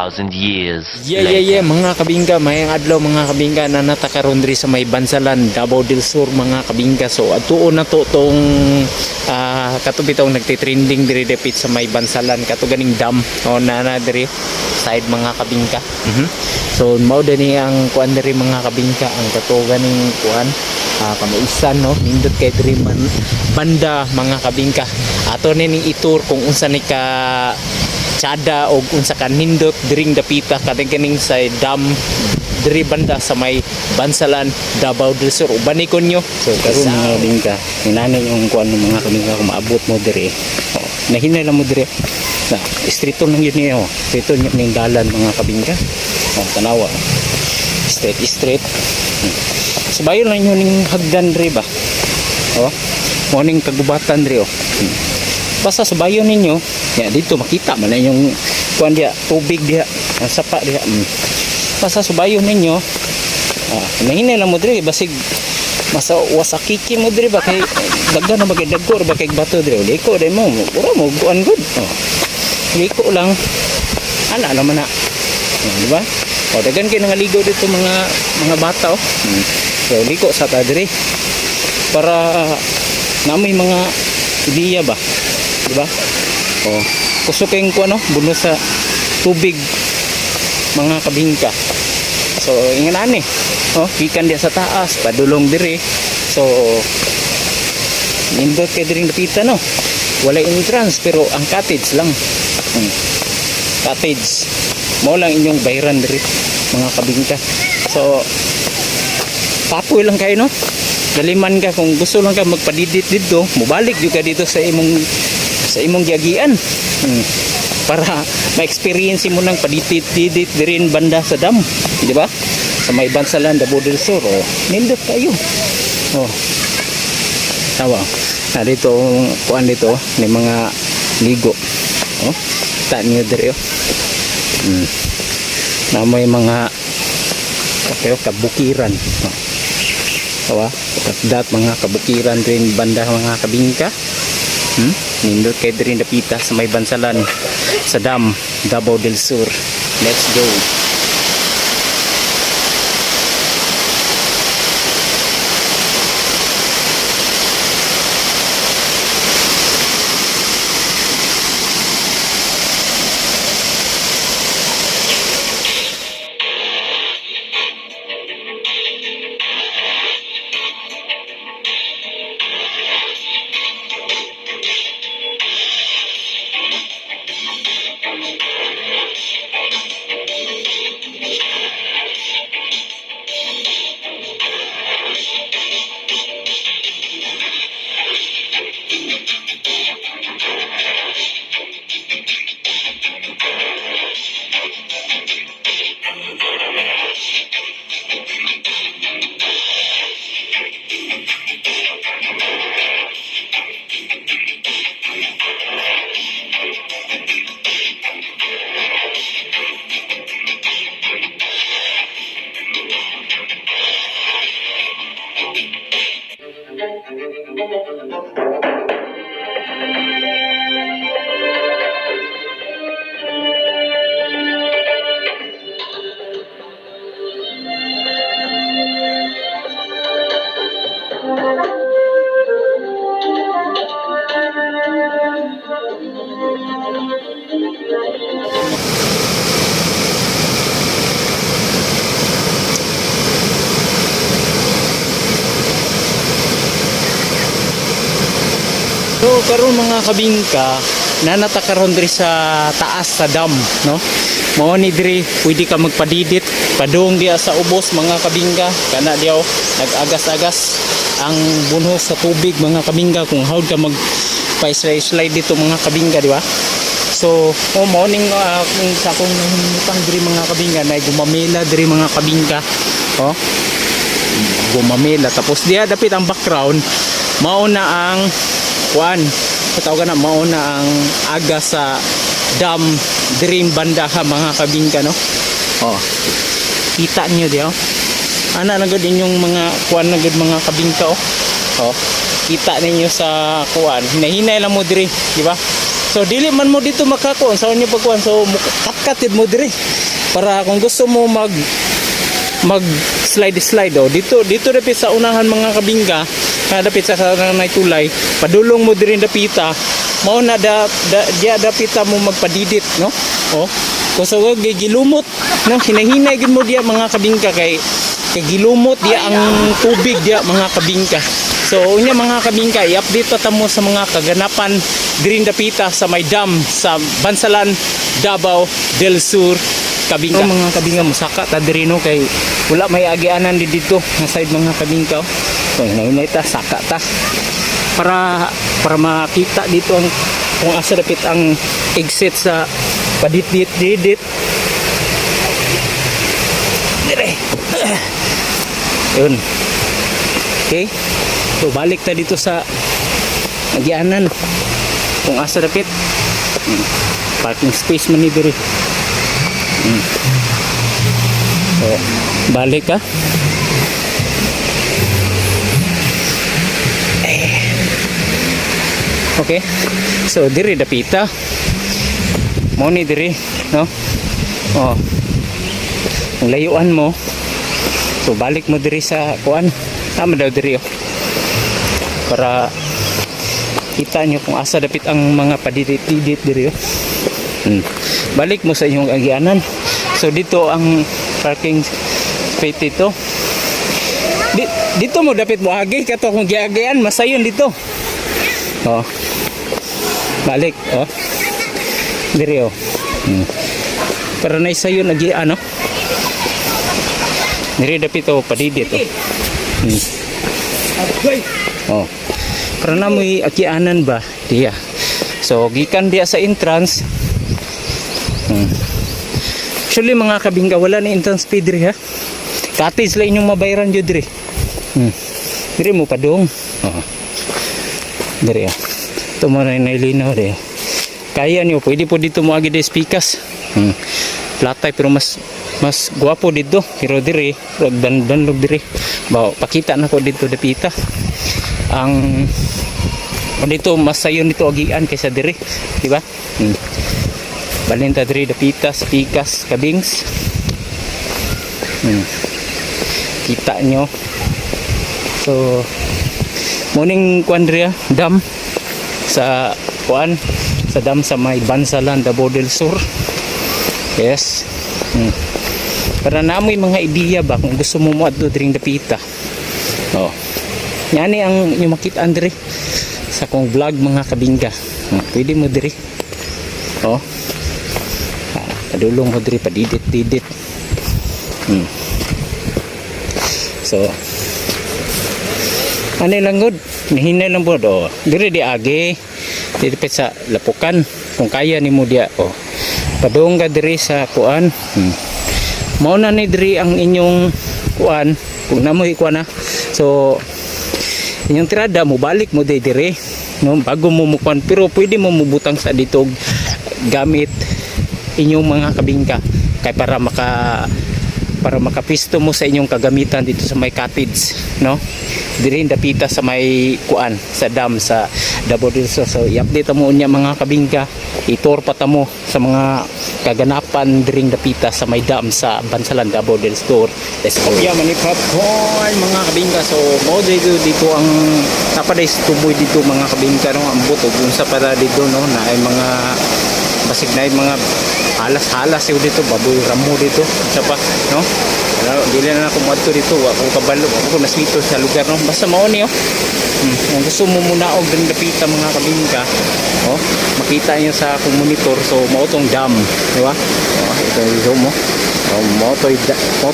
2,000 years Yeah, mga kabingka, mayang adlaw mga kabingka na natakaron diri sa may Bansalan, Davao del Sur mga kabingka. So atuon na to tong katubitong nagtitrending diri dapit sa may Bansalan kato ganing dam o na diri side mga kabingka. So mao dani ang kuan diri mga kabingka, ang kato ganing kuan kamuisan no nindot kay diri man banda mga kabingka. Ato ni itur kung unsa ni ka tsada o unsa ka nindot diring dapita kaning sa dam diri banda sa may Bansalan, Davao del Sur. Uban ni konyo. So karon mga kabingka, hinanay yung kuan ng mga kabingka kung maabot mo diri. Nahinay lang mo diri. Na streeton lang yun niyo. Streeton ning dalan mga kabingka. Tanawa. Straight. Sabayon lang yun ning hagdan diri ba. Morning kagubatan diri basta sabayon ninyo ya dito makita man na yung kuan dia tubig dia sapa dia basta sabayon ninyo nahinay lang mo diri basig masa wasakiki mo diri ba kay daghan na bagay dagkor ba kay bato diri liko dai mo ura mo kuan good liko lang ana naman na di ba daghan kay nangaligo dito mga bata so liko sa ta diri para namoy mga ideya ba. Diba? Kusok yung kuano, buno sa tubig mga kabingka. So, ingan ani. Ikan dia sa taas, padulong diri. So, nindot kay diring dapita no. Wala entrance pero ang cottage lang. Cottage. Mo lang inyong bayran diri mga kabingka. So, papoy lang kayo no. Daliman ka kung gusto lang ka magpadidit dito, mubalik juga dito sa imong giagian para ma-experience mo nang padidit dirin banda sa dam, di ba? Sa may Bansalan, Davao del Sur, nindot kayo. Tawa. Dito kuan dito may mga ligo. Ta niyo diri na may mga kabukiran. Tawa, dat mga kabukiran rin banda mga kabingka. Nindot kay diri dapita sa may Bansalan sa dam Davao del Sur. Let's go. So karon mga kabingka nanatakaron diri sa taas sa dam no. Mao ni diri pwede ka magpadidit padung diya sa ubos mga kabingka kana diaw nag-agas-agas ang bunos sa tubig mga kabingka kung how ka mag pa-slide dito mga kabingka di ba. So morning kung sa akong nahimutang diri mga kabingka na gumamela diri mga kabingka gumamela tapos diya dapit ang background mao na ang kuan patawag na mao na ang aga sa dam diring banda ha mga kabingka no. Kita niyo diyo ana na gud inyong mga kuan na gud mga kabingka kita ninyo sa kuan hinahinay lang mo diri di ba So dili man mo dito makakuan sa inyo pagkuan, so kat-katid mo diri para kung gusto mo mag slide dito dapit sa unahan mga kabingka, dapit sa nanay tulay, padulong mo diri dapita, mao na dia dapita mo magpadidit, no? Oh, kuso gilumot, no? Hinahinay gid mo dia mga kabingka kay gilumot dia ang tubig dia mga kabingka. So unya mga kabingka, i-update ta mo sa mga kaganapan diri dapita sa may dam sa Bansalan, Davao del Sur, Kabingka. Oh, mga kabingka, musaka ta diri no kay wala may agianan dito nga side mga kabingka. So hinay ta saka ta para makita dito ang kung asa dapit ang exit sa padidit. Dire. Yun. Okay. So balik ta dito sa agianan kung asa dapit. Parking space man ni diri. So, balik ka. Okay. So diri dapita. Mo ni diri, no? Oh. Ang layuan mo. So balik mo diri sa kuan. Tama daw diri oh. Para kita nyo kung asa dapit ang mga padidit-didit diri oh. Balik mo sa inyong agianan. So dito ang parking space dito. Dito mo dapat buhagi kato kung giagian masayon dito. Oh. Balik oh. Diri oh. Para na isayon agian no. Diri dapit oh padidit oh. Oh. Para na mo agianan ba diya. So gikan dia sa entrance. Actually mga kabingka, wala na entrance fee diri ha. Cottage lang inyong mabayaran dyo diri. Diri mo pa doon. Oh. Diri ha. Ito mo na nailinaw diri. Kaya nyo, pwede po dito mo agi des pikas. Platay pero mas guwapo dito. Pero diri, danlog diri. Bawa, pakita na ko dito dapita. Ang dito mas sayon dito agian kaysa diri, di ba? Balinta diri dapita pikas kabings. Kita nyo. So morning kuandria dam sa kuan sa dam sa may Bansalan, Davao del Sur. Yes. Para namoy mga ideya ba kung gusto mo adto diri dapita. Oh. Yani ang yung makita diri sa kong vlog mga kabingka. Pwede mo diri. Oh. Padulong mo diri padidit. So ano lang good, nihinay lang po do. Diri di agi, diri pa sa lapukan kung kaya nimo dia oh. Padung ka diri sa kuan. Mao na ni diri ang inyong kuan kung namoy kuan na. So inyong tirada mo balik mo diri no bago mo mukuan pero pwede mo mubutang sa dito gamit inyong mga kabingka kay para makapisto mo sa inyong kagamitan dito sa may cottage no diri dapita sa may kuan sa dam sa Davao del Sur. So i-update mo unya mga kabingka, itur pa mo sa mga kaganapan diri dapita sa may dam sa Bansalan, Davao del Sur. Let's go. Yeah, mani popcorn mga kabingka. So mo dito ang napaday tuboy dito mga kabingka no ang buto unsa para dito no na ay mga basig na mga halas-halas yung dito, baboy ramo dito sa pa, no? Dili na ako madto dito, ako kabalo, ako naswito sa lugar, no? Basta mao ni, oh. Kung gusto mo muna og dapita mga kabingka, oh, makita niyo sa akong monitor, so mao tong dam, di ba? Oh, ito yung mo. Oh, mao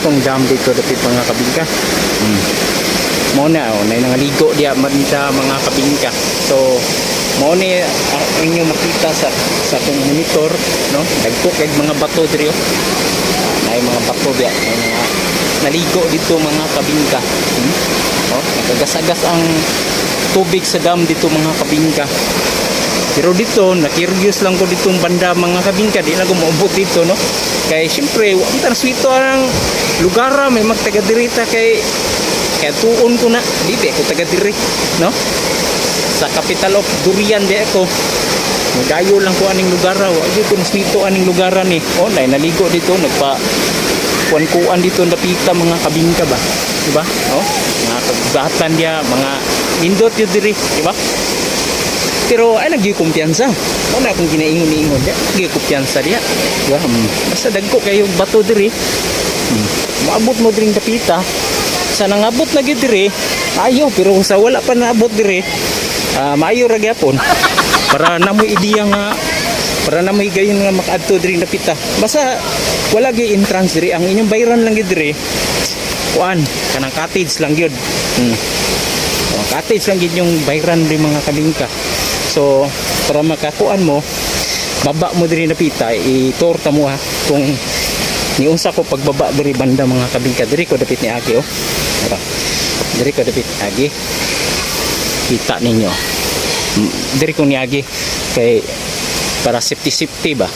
tong dam dito dapit mga kabingka. Mao na, oh, na nangaligo diya man sa mga kabingka. So mao ni ang inyo makita sa akong monitor no dagko kay mga bato diri oh. May mga bato diya mga naligo dito mga kabingka. Oh nagasagas ang tubig sa dam dito mga kabingka. Pero dito na-curious lang ko ditong banda mga kabingka, di na ko maubot dito no kay syempre ang tanswito ang lugar may magtaga diri ta kay tuon ko na di ko taga diri no sa capital of durian di ako Magayo lang ko aning lugar raw. Ay ko nasmito aning lugaran ni. Oh, naligo dito nagpa kuan dito napita mga kabingka ba. Di ba? Oh, mga kagubatan dia, mga nindot yun diri, di ba? Pero ay naging kumpiyansa. Mo na akong ginaingon-ingon dia, naging kumpiyansa dia. Di ba? Basta dagko kayo bato diri. Maabot mo diri napita. Sa nangabot na gid diri, ayo pero sa wala pa naabot diri, maayo ra gyapon. Para namoy ideya nga para namoy gayon nga makaadto diri napita. Basta wala gyud entrance diri, ang inyong bayran lang gid diri. Kuan, kanang cottage lang gyud. Cottage lang gid yung bayran diri mga kabingka. So, para makakuan mo, baba mo diri napita, itorta mo ha kung niunsa ko pagbaba diri banda mga kabingka. Diri ko dapit ni Agi oh. Ito. Diri ko dapit ni Agi. Kita ninyo. Diri ko ni Agi kay para safety ba.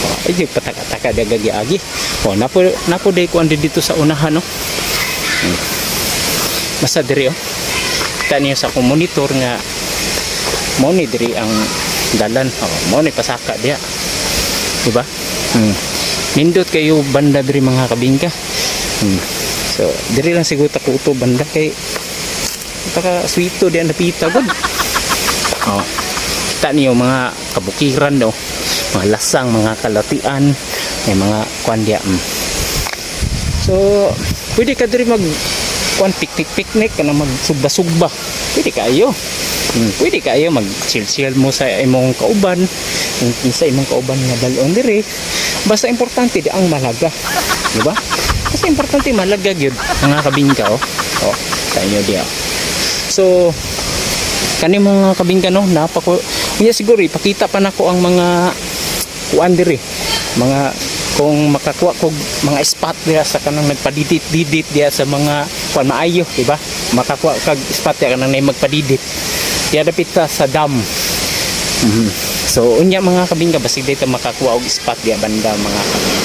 Oh, ay pataka-taka dagagi Agi. Oh, napo day ko andi dito sa unahan no. Basta diri oh. Kita niyo sa monitor nga mo ni diri ang dalan. Oh, mo ni pasaka dia. Diba? Nindot kayo banda diri mga kabingka. So, diri lang siguro tako uto banda kay taka sweeto di napita gud. Oh. Kita niyo mga kabukiran do. Mga lasang, mga kalatian, may mga kuan dia. So, pwede ka diri mag kuan picnic kana mag sugba-sugba. Pwede kayo. Pwede kayo mag chill mo sa imong kauban. Kung sa imong kauban nga dalon diri. Basta importante di ang malaga. Di ba? Kasi importante malaga gyud mga kabingka oh. Oh, sa inyo dia. So kani mga kabingka no, napako unya siguro ipakita pa nako ang mga kuan diri. Mga kung makakuha ko mga spot dia sa kanang nagpadidit dia sa mga kuan maayo, di ba? Makakuha kag spot dia kanang magpadidit. Dia dapit sa dam. So unya mga kabingka basig dito makakuha og spot dia banda mga kabingka.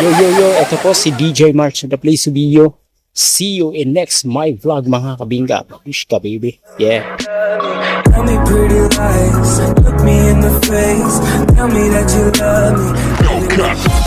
Yo, ito po si DJ March the Place Video. See you in next my vlog mga kabingka. Push ka baby. Yeah. Tell me pretty lies, look me in the face, tell me that you love me.